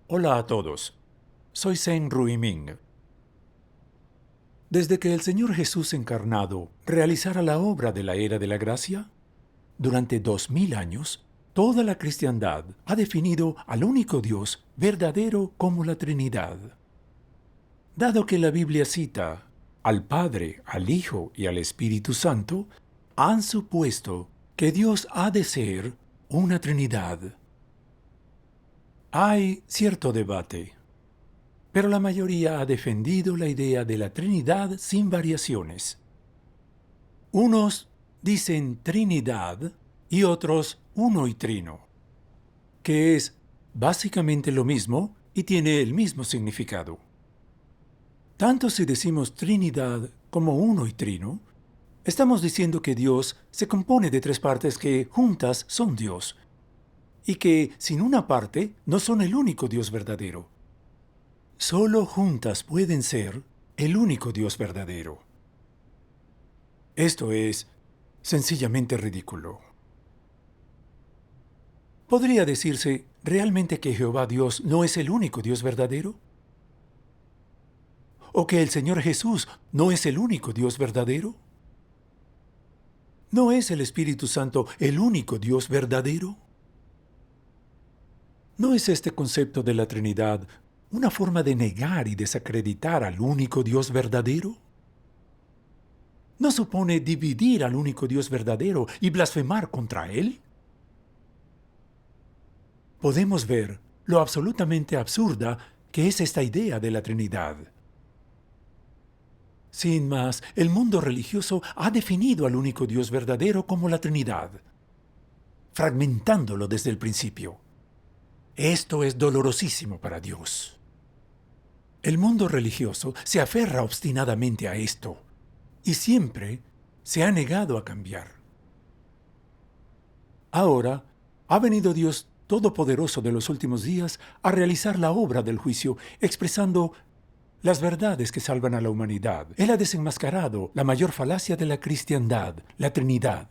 Hola a todos, soy Zeng Ruiming. Desde que el Señor Jesús encarnado realizara la obra de la era de la gracia, durante 2000 años, toda la cristiandad ha definido al único Dios verdadero como la Trinidad. Dado que la Biblia cita al Padre, al Hijo y al Espíritu Santo, han supuesto que Dios ha de ser una Trinidad. Hay cierto debate, pero la mayoría ha defendido la idea de la Trinidad sin variaciones. Unos dicen Trinidad y otros uno y trino, que es básicamente lo mismo y tiene el mismo significado. Tanto si decimos Trinidad como uno y trino, estamos diciendo que Dios se compone de tres partes que juntas son Dios, y que sin una parte no son el único Dios verdadero. Solo juntas pueden ser el único Dios verdadero. Esto es sencillamente ridículo. ¿Podría decirse realmente que Jehová Dios no es el único Dios verdadero? ¿O que el Señor Jesús no es el único Dios verdadero? ¿No es el Espíritu Santo el único Dios verdadero? ¿No es este concepto de la Trinidad una forma de negar y desacreditar al único Dios verdadero? ¿No supone dividir al único Dios verdadero y blasfemar contra Él? Podemos ver lo absolutamente absurda que es esta idea de la Trinidad. Sin más, el mundo religioso ha definido al único Dios verdadero como la Trinidad, fragmentándolo desde el principio. Esto es dolorosísimo para Dios. El mundo religioso se aferra obstinadamente a esto y siempre se ha negado a cambiar. Ahora ha venido Dios Todopoderoso de los últimos días a realizar la obra del juicio, expresando las verdades que salvan a la humanidad. Él ha desenmascarado la mayor falacia de la cristiandad, la Trinidad.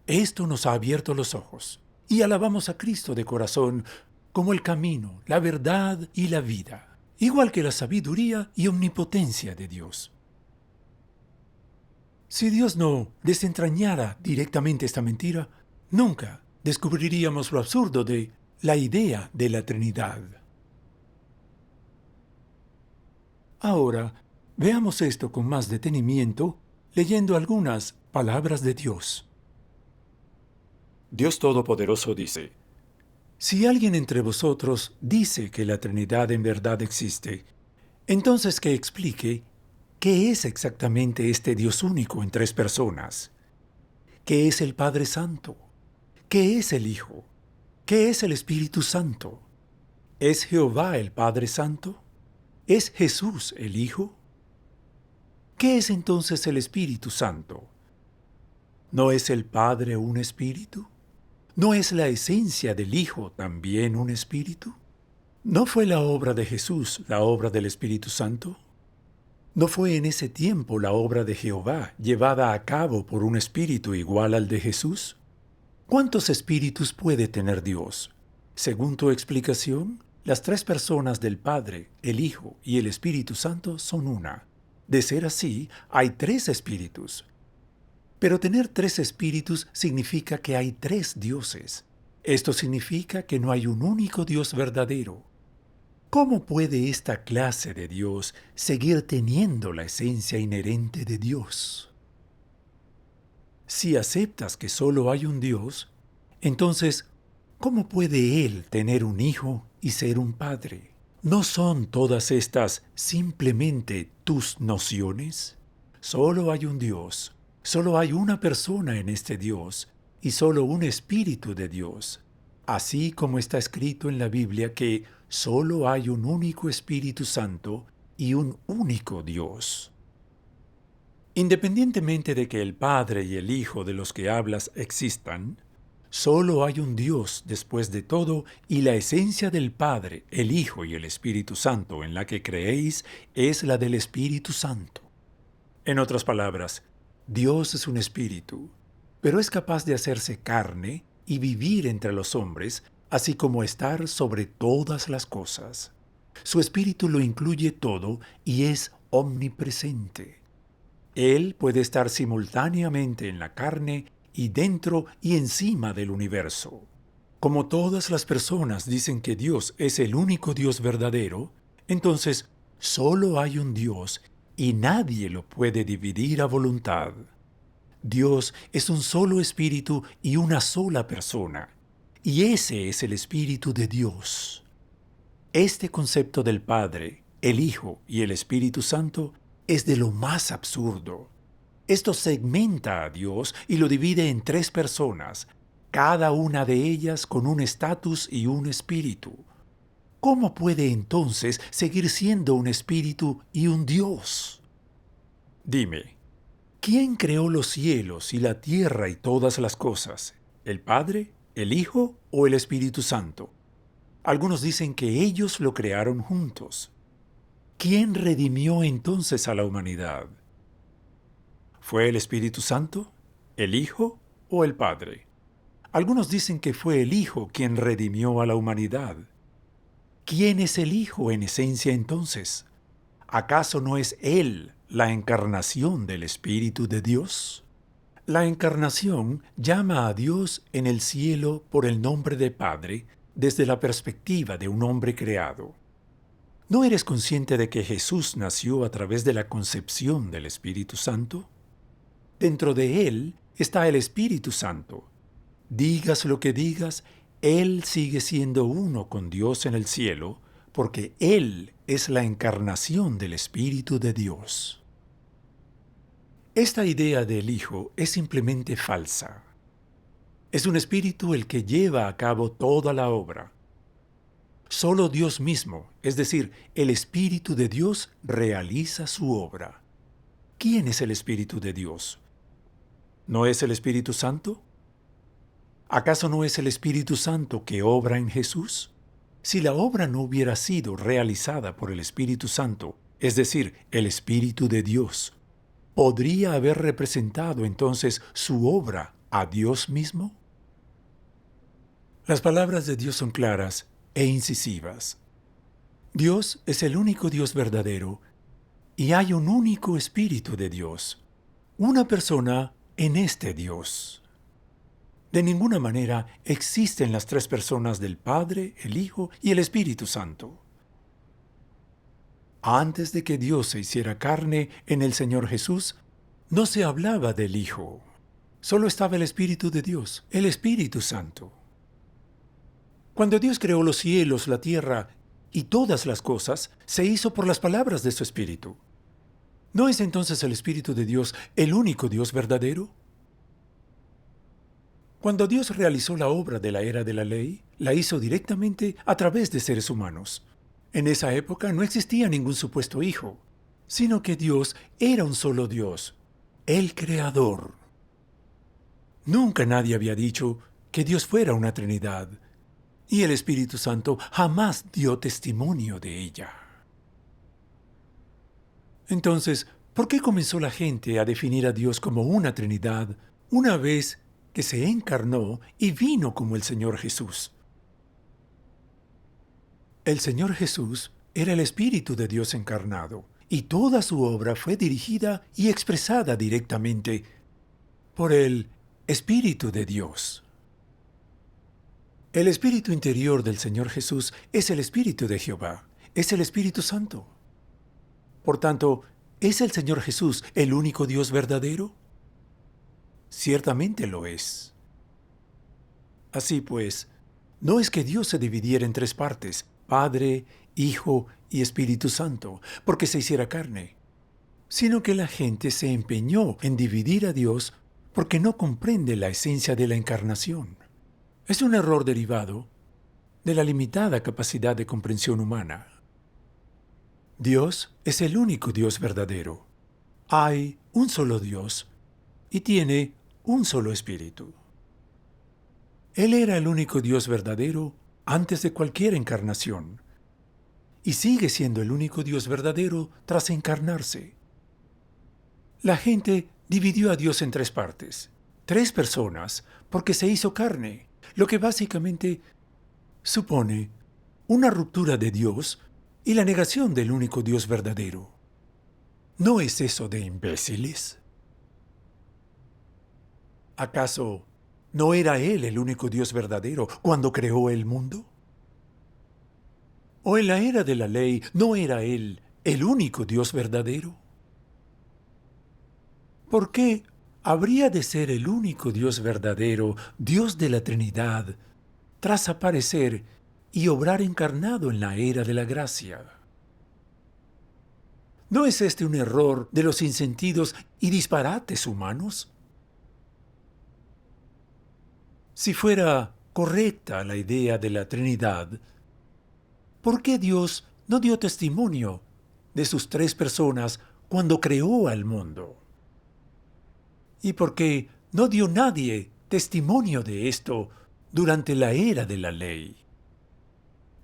Esto nos ha abierto los ojos y alabamos a Cristo de corazón como el camino, la verdad y la vida, igual que la sabiduría y omnipotencia de Dios. Si Dios no desentrañara directamente esta mentira, nunca descubriríamos lo absurdo de la idea de la Trinidad. Ahora, veamos esto con más detenimiento, leyendo algunas palabras de Dios. Dios Todopoderoso dice: Si alguien entre vosotros dice que la Trinidad en verdad existe, entonces que explique qué es exactamente este Dios único en tres personas. ¿Qué es el Padre Santo? ¿Qué es el Hijo? ¿Qué es el Espíritu Santo? ¿Es Jehová el Padre Santo? ¿Es Jesús el Hijo? ¿Qué es entonces el Espíritu Santo? ¿No es el Padre un espíritu? ¿No es la esencia del Hijo también un espíritu? ¿No fue la obra de Jesús la obra del Espíritu Santo? ¿No fue en ese tiempo la obra de Jehová llevada a cabo por un espíritu igual al de Jesús? ¿Cuántos espíritus puede tener Dios? Según tu explicación, las tres personas del Padre, el Hijo y el Espíritu Santo son una. De ser así, hay tres espíritus. Pero tener tres espíritus significa que hay tres dioses. Esto significa que no hay un único Dios verdadero. ¿Cómo puede esta clase de Dios seguir teniendo la esencia inherente de Dios? Si aceptas que solo hay un Dios, entonces, ¿cómo puede Él tener un hijo y ser un padre? ¿No son todas estas simplemente tus nociones? Solo hay un Dios, solo hay una persona en este Dios y solo un Espíritu de Dios. Así como está escrito en la Biblia que solo hay un único Espíritu Santo y un único Dios. Independientemente de que el Padre y el Hijo de los que hablas existan, solo hay un Dios después de todo y la esencia del Padre, el Hijo y el Espíritu Santo en la que creéis es la del Espíritu Santo. En otras palabras, Dios es un espíritu, pero es capaz de hacerse carne y vivir entre los hombres, así como estar sobre todas las cosas. Su espíritu lo incluye todo y es omnipresente. Él puede estar simultáneamente en la carne y dentro y encima del universo. Como todas las personas dicen que Dios es el único Dios verdadero, entonces solo hay un Dios y nadie lo puede dividir a voluntad. Dios es un solo espíritu y una sola persona, y ese es el Espíritu de Dios. Este concepto del Padre, el Hijo y el Espíritu Santo es de lo más absurdo. Esto segmenta a Dios y lo divide en tres personas, cada una de ellas con un estatus y un espíritu. ¿Cómo puede entonces seguir siendo un espíritu y un Dios? Dime, ¿quién creó los cielos y la tierra y todas las cosas? ¿El Padre, el Hijo o el Espíritu Santo? Algunos dicen que ellos lo crearon juntos. ¿Quién redimió entonces a la humanidad? ¿Fue el Espíritu Santo, el Hijo o el Padre? Algunos dicen que fue el Hijo quien redimió a la humanidad. ¿Quién es el Hijo en esencia entonces? ¿Acaso no es Él la encarnación del Espíritu de Dios? La encarnación llama a Dios en el cielo por el nombre de Padre desde la perspectiva de un hombre creado. ¿No eres consciente de que Jesús nació a través de la concepción del Espíritu Santo? Dentro de Él está el Espíritu Santo. Digas lo que digas, Él sigue siendo uno con Dios en el cielo, porque Él es la encarnación del Espíritu de Dios. Esta idea del Hijo es simplemente falsa. Es un espíritu el que lleva a cabo toda la obra. Solo Dios mismo, es decir, el Espíritu de Dios, realiza su obra. ¿Quién es el Espíritu de Dios? ¿No es el Espíritu Santo? ¿Acaso no es el Espíritu Santo que obra en Jesús? Si la obra no hubiera sido realizada por el Espíritu Santo, es decir, el Espíritu de Dios, ¿podría haber representado entonces su obra a Dios mismo? Las palabras de Dios son claras e incisivas. Dios es el único Dios verdadero y hay un único Espíritu de Dios, una persona en este Dios. De ninguna manera existen las tres personas del Padre, el Hijo y el Espíritu Santo. Antes de que Dios se hiciera carne en el Señor Jesús, no se hablaba del Hijo. Solo estaba el Espíritu de Dios, el Espíritu Santo. Cuando Dios creó los cielos, la tierra y todas las cosas, se hizo por las palabras de su Espíritu. ¿No es entonces el Espíritu de Dios el único Dios verdadero? Cuando Dios realizó la obra de la era de la ley, la hizo directamente a través de seres humanos. En esa época no existía ningún supuesto hijo, sino que Dios era un solo Dios, el Creador. Nunca nadie había dicho que Dios fuera una Trinidad, y el Espíritu Santo jamás dio testimonio de ella. Entonces, ¿por qué comenzó la gente a definir a Dios como una Trinidad una vez que se encarnó y vino como el Señor Jesús? El Señor Jesús era el Espíritu de Dios encarnado, y toda su obra fue dirigida y expresada directamente por el Espíritu de Dios. El Espíritu interior del Señor Jesús es el Espíritu de Jehová, es el Espíritu Santo. Por tanto, ¿es el Señor Jesús el único Dios verdadero? Ciertamente lo es. Así pues, no es que Dios se dividiera en tres partes, Padre, Hijo y Espíritu Santo, porque se hiciera carne, sino que la gente se empeñó en dividir a Dios porque no comprende la esencia de la encarnación. Es un error derivado de la limitada capacidad de comprensión humana. Dios es el único Dios verdadero. Hay un solo Dios y tiene un solo Espíritu. Él era el único Dios verdadero antes de cualquier encarnación y sigue siendo el único Dios verdadero tras encarnarse. La gente dividió a Dios en tres partes, tres personas, porque se hizo carne, lo que básicamente supone una ruptura de Dios y la negación del único Dios verdadero. ¿No es eso de imbéciles? ¿Acaso no era Él el único Dios verdadero cuando creó el mundo? ¿O en la era de la ley no era Él el único Dios verdadero? ¿Por qué habría de ser el único Dios verdadero, Dios de la Trinidad, tras aparecer y obrar encarnado en la era de la gracia? ¿No es este un error de los insentidos y disparates humanos? Si fuera correcta la idea de la Trinidad, ¿por qué Dios no dio testimonio de sus tres personas cuando creó al mundo? ¿Y por qué no dio nadie testimonio de esto durante la era de la ley?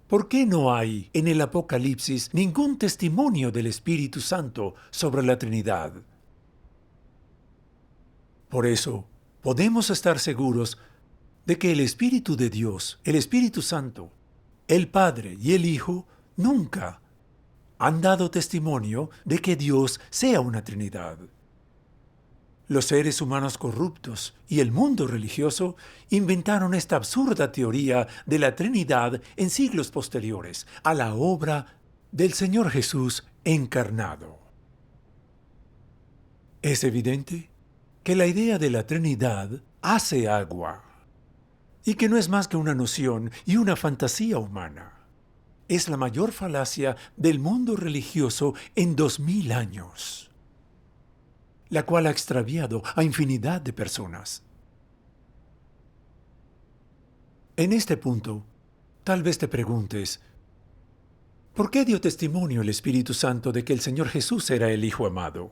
¿Por qué no hay en el Apocalipsis ningún testimonio del Espíritu Santo sobre la Trinidad? Por eso, podemos estar seguros de que el Espíritu de Dios, el Espíritu Santo, el Padre y el Hijo nunca han dado testimonio de que Dios sea una Trinidad. Los seres humanos corruptos y el mundo religioso inventaron esta absurda teoría de la Trinidad en siglos posteriores a la obra del Señor Jesús encarnado. Es evidente que la idea de la Trinidad hace agua y que no es más que una noción y una fantasía humana. Es la mayor falacia del mundo religioso en 2000 años. La cual ha extraviado a infinidad de personas. En este punto, tal vez te preguntes, ¿por qué dio testimonio el Espíritu Santo de que el Señor Jesús era el Hijo amado?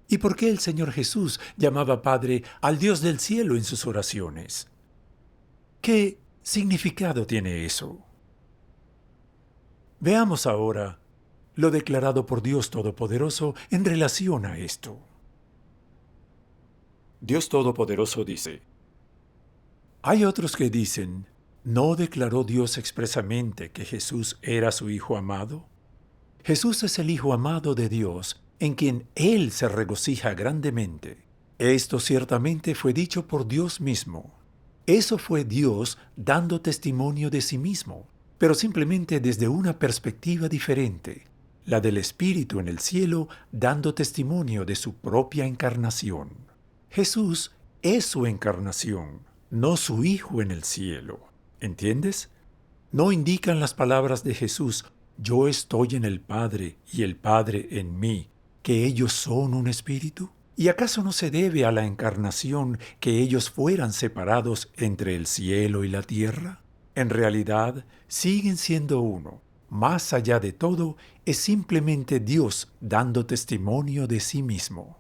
¿Y por qué el Señor Jesús llamaba Padre al Dios del cielo en sus oraciones? ¿Qué significado tiene eso? Veamos ahora lo declarado por Dios Todopoderoso en relación a esto. Dios Todopoderoso dice: hay otros que dicen, ¿no declaró Dios expresamente que Jesús era su Hijo amado? Jesús es el Hijo amado de Dios, en quien Él se regocija grandemente. Esto ciertamente fue dicho por Dios mismo. Eso fue Dios dando testimonio de sí mismo, pero simplemente desde una perspectiva diferente, la del Espíritu en el cielo dando testimonio de su propia encarnación. Jesús es su encarnación, no su Hijo en el cielo. ¿Entiendes? ¿No indican las palabras de Jesús, yo estoy en el Padre y el Padre en mí, que ellos son un espíritu? ¿Y acaso no se debe a la encarnación que ellos fueran separados entre el cielo y la tierra? En realidad, siguen siendo uno. Más allá de todo, es simplemente Dios dando testimonio de sí mismo.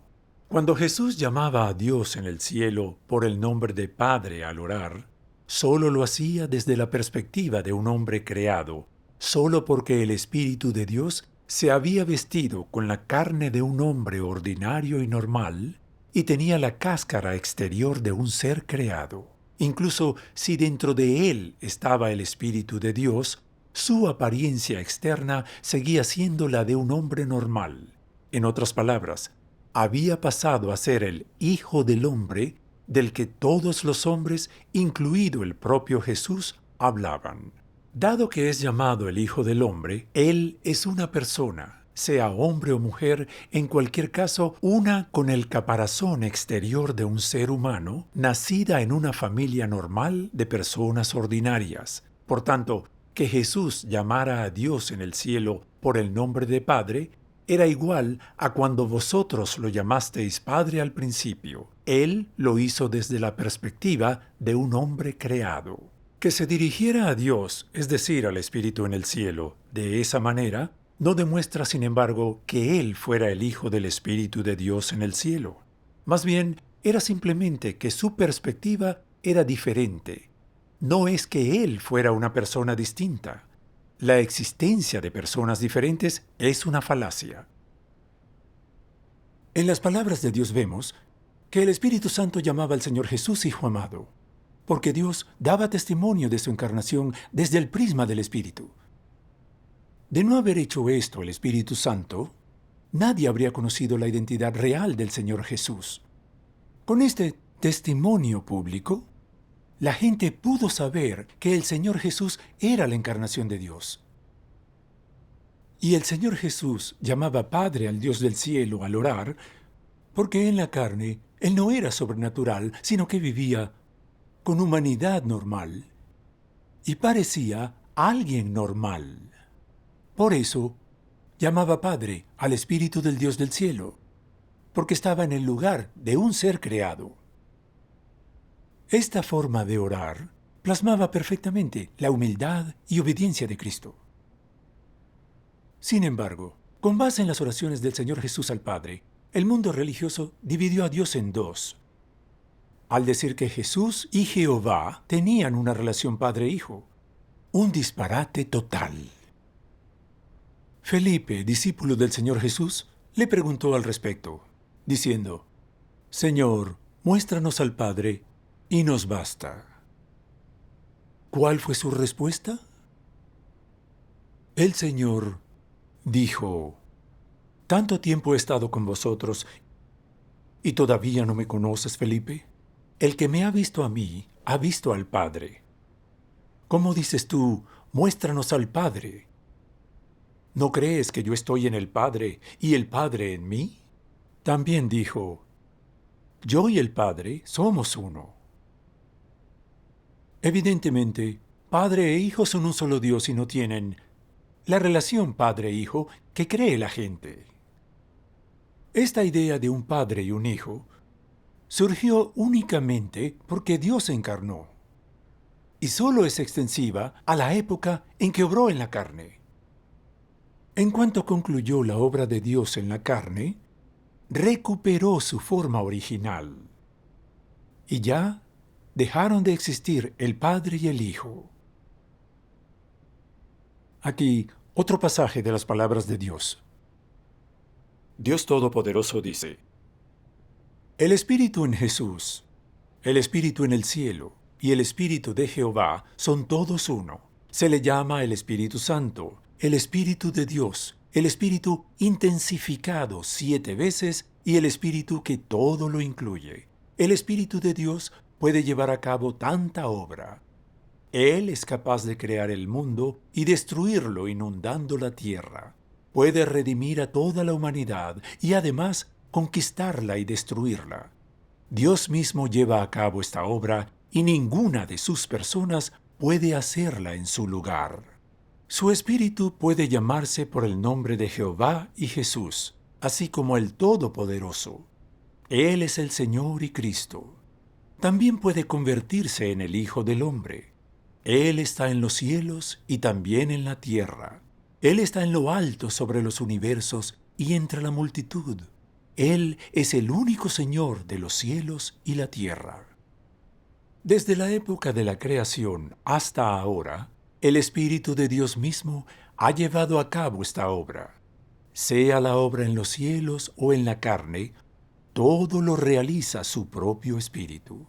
Cuando Jesús llamaba a Dios en el cielo por el nombre de Padre al orar, solo lo hacía desde la perspectiva de un hombre creado, solo porque el Espíritu de Dios se había vestido con la carne de un hombre ordinario y normal y tenía la cáscara exterior de un ser creado. Incluso si dentro de él estaba el Espíritu de Dios, su apariencia externa seguía siendo la de un hombre normal. En otras palabras, había pasado a ser el Hijo del Hombre del que todos los hombres, incluido el propio Jesús, hablaban. Dado que es llamado el Hijo del Hombre, Él es una persona, sea hombre o mujer, en cualquier caso, una con el caparazón exterior de un ser humano, nacida en una familia normal de personas ordinarias. Por tanto, que Jesús llamara a Dios en el cielo por el nombre de Padre, era igual a cuando vosotros lo llamasteis Padre al principio. Él lo hizo desde la perspectiva de un hombre creado. Que se dirigiera a Dios, es decir, al Espíritu en el cielo, de esa manera, no demuestra, sin embargo, que Él fuera el Hijo del Espíritu de Dios en el cielo. Más bien, era simplemente que su perspectiva era diferente. No es que Él fuera una persona distinta. La existencia de personas diferentes es una falacia. En las palabras de Dios vemos que el Espíritu Santo llamaba al Señor Jesús Hijo amado, porque Dios daba testimonio de su encarnación desde el prisma del Espíritu. De no haber hecho esto el Espíritu Santo, nadie habría conocido la identidad real del Señor Jesús. Con este testimonio público, la gente pudo saber que el Señor Jesús era la encarnación de Dios. Y el Señor Jesús llamaba Padre al Dios del cielo al orar, porque en la carne Él no era sobrenatural, sino que vivía con humanidad normal y parecía alguien normal. Por eso llamaba Padre al Espíritu del Dios del cielo, porque estaba en el lugar de un ser creado. Esta forma de orar plasmaba perfectamente la humildad y obediencia de Cristo. Sin embargo, con base en las oraciones del Señor Jesús al Padre, el mundo religioso dividió a Dios en dos. Al decir que Jesús y Jehová tenían una relación padre-hijo, un disparate total. Felipe, discípulo del Señor Jesús, le preguntó al respecto, diciendo: Señor, muéstranos al Padre y nos basta. ¿Cuál fue su respuesta? El Señor dijo: ¿Tanto tiempo he estado con vosotros y todavía no me conoces, Felipe? El que me ha visto a mí, ha visto al Padre. ¿Cómo dices tú, muéstranos al Padre? ¿No crees que yo estoy en el Padre y el Padre en mí? También dijo: yo y el Padre somos uno. Evidentemente, Padre e Hijo son un solo Dios y no tienen la relación Padre-Hijo que cree la gente. Esta idea de un Padre y un Hijo surgió únicamente porque Dios se encarnó, y solo es extensiva a la época en que obró en la carne. En cuanto concluyó la obra de Dios en la carne, recuperó su forma original, y ya dejaron de existir el Padre y el Hijo. Aquí, otro pasaje de las palabras de Dios. Dios Todopoderoso dice: el Espíritu en Jesús, el Espíritu en el cielo y el Espíritu de Jehová son todos uno. Se le llama el Espíritu Santo, el Espíritu de Dios, el Espíritu intensificado 7 veces y el Espíritu que todo lo incluye. El Espíritu de Dios puede llevar a cabo tanta obra. Él es capaz de crear el mundo y destruirlo inundando la tierra. Puede redimir a toda la humanidad y además conquistarla y destruirla. Dios mismo lleva a cabo esta obra y ninguna de sus personas puede hacerla en su lugar. Su espíritu puede llamarse por el nombre de Jehová y Jesús, así como el Todopoderoso. Él es el Señor y Cristo. También puede convertirse en el Hijo del Hombre. Él está en los cielos y también en la tierra. Él está en lo alto sobre los universos y entre la multitud. Él es el único Señor de los cielos y la tierra. Desde la época de la creación hasta ahora, el Espíritu de Dios mismo ha llevado a cabo esta obra. Sea la obra en los cielos o en la carne, todo lo realiza su propio Espíritu.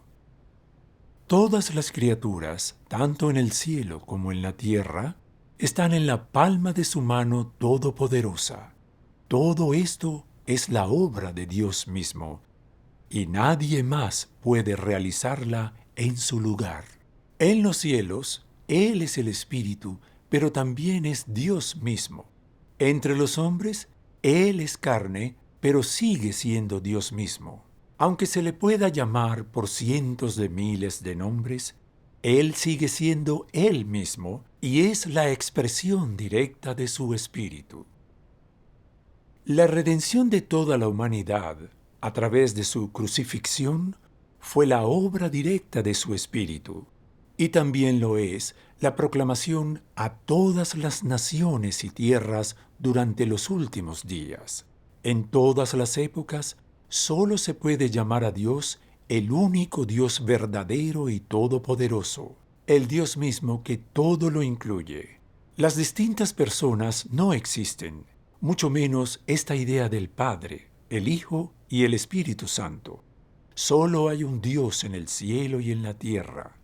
Todas las criaturas, tanto en el cielo como en la tierra, están en la palma de su mano todopoderosa. Todo esto es la obra de Dios mismo, y nadie más puede realizarla en su lugar. En los cielos, Él es el Espíritu, pero también es Dios mismo. Entre los hombres, Él es carne, pero sigue siendo Dios mismo. Aunque se le pueda llamar por cientos de miles de nombres, Él sigue siendo Él mismo y es la expresión directa de su Espíritu. La redención de toda la humanidad, a través de su crucifixión, fue la obra directa de su Espíritu, y también lo es la proclamación a todas las naciones y tierras durante los últimos días. En todas las épocas, solo se puede llamar a Dios el único Dios verdadero y todopoderoso, el Dios mismo que todo lo incluye. Las distintas personas no existen, mucho menos esta idea del Padre, el Hijo y el Espíritu Santo. Solo hay un Dios en el cielo y en la tierra.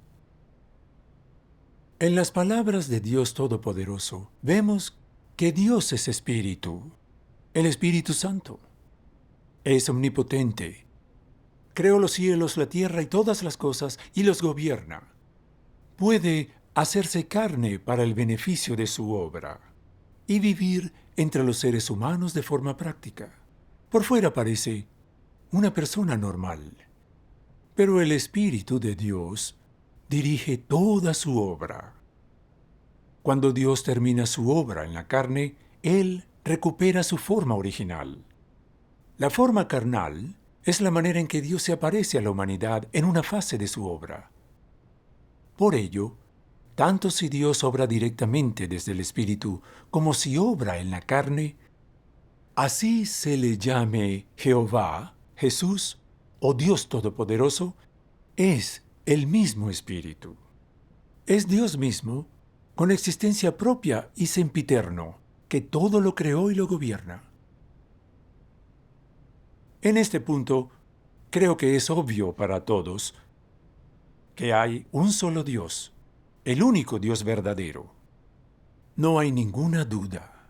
En las palabras de Dios Todopoderoso, vemos que Dios es Espíritu, el Espíritu Santo. Es omnipotente. Creó los cielos, la tierra y todas las cosas y los gobierna. Puede hacerse carne para el beneficio de su obra y vivir entre los seres humanos de forma práctica. Por fuera parece una persona normal, pero el Espíritu de Dios dirige toda su obra. Cuando Dios termina su obra en la carne, Él recupera su forma original. La forma carnal es la manera en que Dios se aparece a la humanidad en una fase de su obra. Por ello, tanto si Dios obra directamente desde el Espíritu como si obra en la carne, así se le llame Jehová, Jesús o Dios Todopoderoso, es el mismo Espíritu. Es Dios mismo, con existencia propia y sempiterno, que todo lo creó y lo gobierna. En este punto, creo que es obvio para todos que hay un solo Dios, el único Dios verdadero. No hay ninguna duda.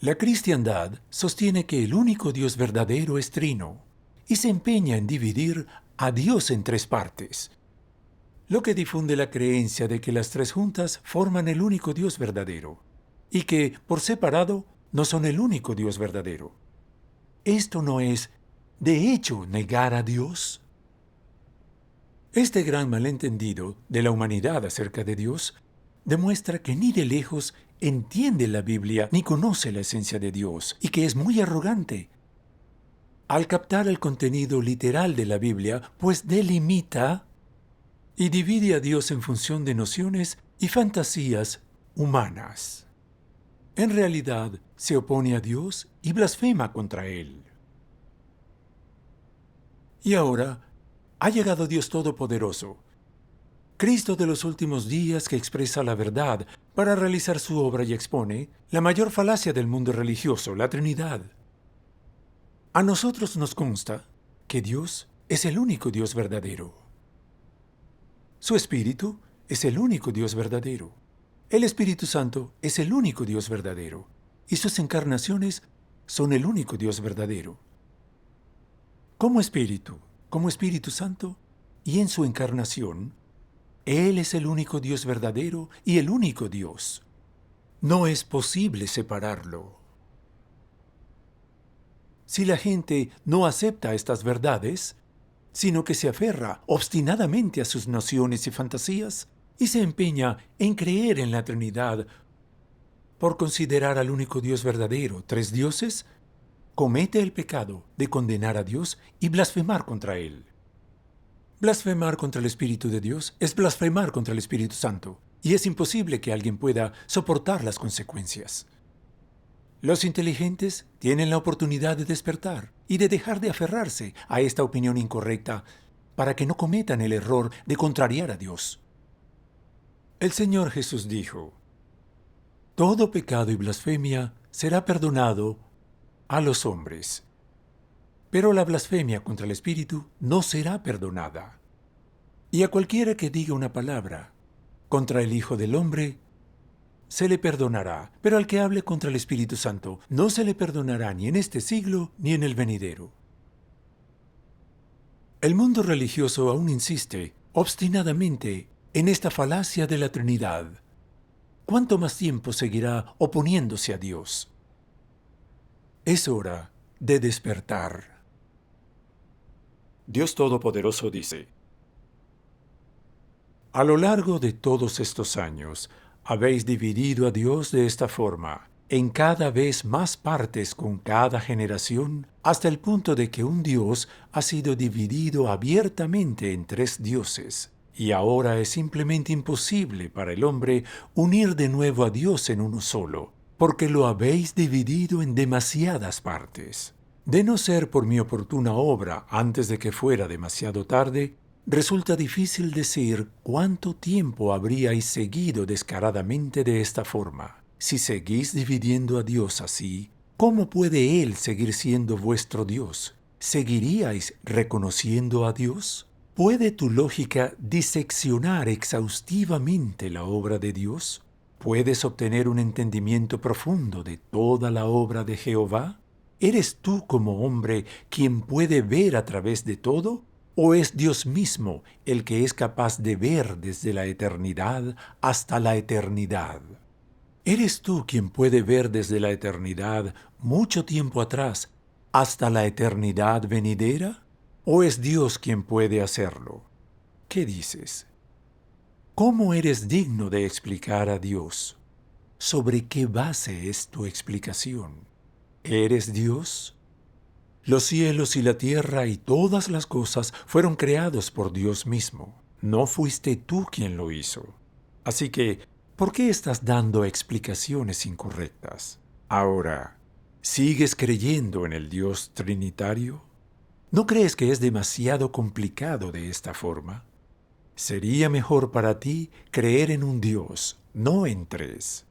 La cristiandad sostiene que el único Dios verdadero es trino y se empeña en dividir a Dios en tres partes, lo que difunde la creencia de que las tres juntas forman el único Dios verdadero y que, por separado, no son el único Dios verdadero. Esto no es, de hecho, negar a Dios. Este gran malentendido de la humanidad acerca de Dios demuestra que ni de lejos entiende la Biblia ni conoce la esencia de Dios y que es muy arrogante al captar el contenido literal de la Biblia, pues delimita y divide a Dios en función de nociones y fantasías humanas. En realidad, se opone a Dios y blasfema contra Él. Y ahora, ha llegado Dios Todopoderoso, Cristo de los últimos días que expresa la verdad para realizar su obra y expone la mayor falacia del mundo religioso, la Trinidad. A nosotros nos consta que Dios es el único Dios verdadero. Su Espíritu es el único Dios verdadero. El Espíritu Santo es el único Dios verdadero. Y sus encarnaciones son el único Dios verdadero. Como Espíritu Santo y en su encarnación, Él es el único Dios verdadero y el único Dios. No es posible separarlo. Si la gente no acepta estas verdades, sino que se aferra obstinadamente a sus nociones y fantasías, y se empeña en creer en la Trinidad por considerar al único Dios verdadero tres dioses, comete el pecado de condenar a Dios y blasfemar contra Él. Blasfemar contra el Espíritu de Dios es blasfemar contra el Espíritu Santo, y es imposible que alguien pueda soportar las consecuencias. Los inteligentes tienen la oportunidad de despertar y de dejar de aferrarse a esta opinión incorrecta para que no cometan el error de contrariar a Dios. El Señor Jesús dijo: todo pecado y blasfemia será perdonado a los hombres, pero la blasfemia contra el Espíritu no será perdonada. Y a cualquiera que diga una palabra contra el Hijo del Hombre, se le perdonará, pero al que hable contra el Espíritu Santo, no se le perdonará ni en este siglo ni en el venidero. El mundo religioso aún insiste obstinadamente en esta falacia de la Trinidad. ¿Cuánto más tiempo seguirá oponiéndose a Dios? Es hora de despertar. Dios Todopoderoso dice: a lo largo de todos estos años, habéis dividido a Dios de esta forma, en cada vez más partes con cada generación, hasta el punto de que un Dios ha sido dividido abiertamente en tres dioses, y ahora es simplemente imposible para el hombre unir de nuevo a Dios en uno solo, porque lo habéis dividido en demasiadas partes. De no ser por mi oportuna obra antes de que fuera demasiado tarde, resulta difícil decir cuánto tiempo habríais seguido descaradamente de esta forma. Si seguís dividiendo a Dios así, ¿cómo puede Él seguir siendo vuestro Dios? ¿Seguiríais reconociendo a Dios? ¿Puede tu lógica diseccionar exhaustivamente la obra de Dios? ¿Puedes obtener un entendimiento profundo de toda la obra de Jehová? ¿Eres tú como hombre quien puede ver a través de todo? ¿O es Dios mismo el que es capaz de ver desde la eternidad hasta la eternidad? ¿Eres tú quien puede ver desde la eternidad, mucho tiempo atrás, hasta la eternidad venidera? ¿O es Dios quien puede hacerlo? ¿Qué dices? ¿Cómo eres digno de explicar a Dios? ¿Sobre qué base es tu explicación? ¿Eres Dios? Los cielos y la tierra y todas las cosas fueron creados por Dios mismo. No fuiste tú quien lo hizo. Así que, ¿por qué estás dando explicaciones incorrectas? Ahora, ¿sigues creyendo en el Dios Trinitario? ¿No crees que es demasiado complicado de esta forma? Sería mejor para ti creer en un Dios, no en tres.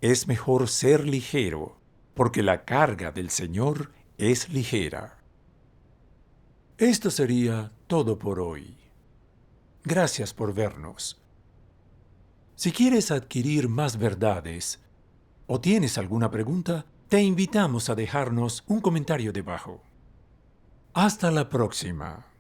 Es mejor ser ligero, porque la carga del Señor es ligera. Esto sería todo por hoy. Gracias por vernos. Si quieres adquirir más verdades o tienes alguna pregunta, te invitamos a dejarnos un comentario debajo. Hasta la próxima.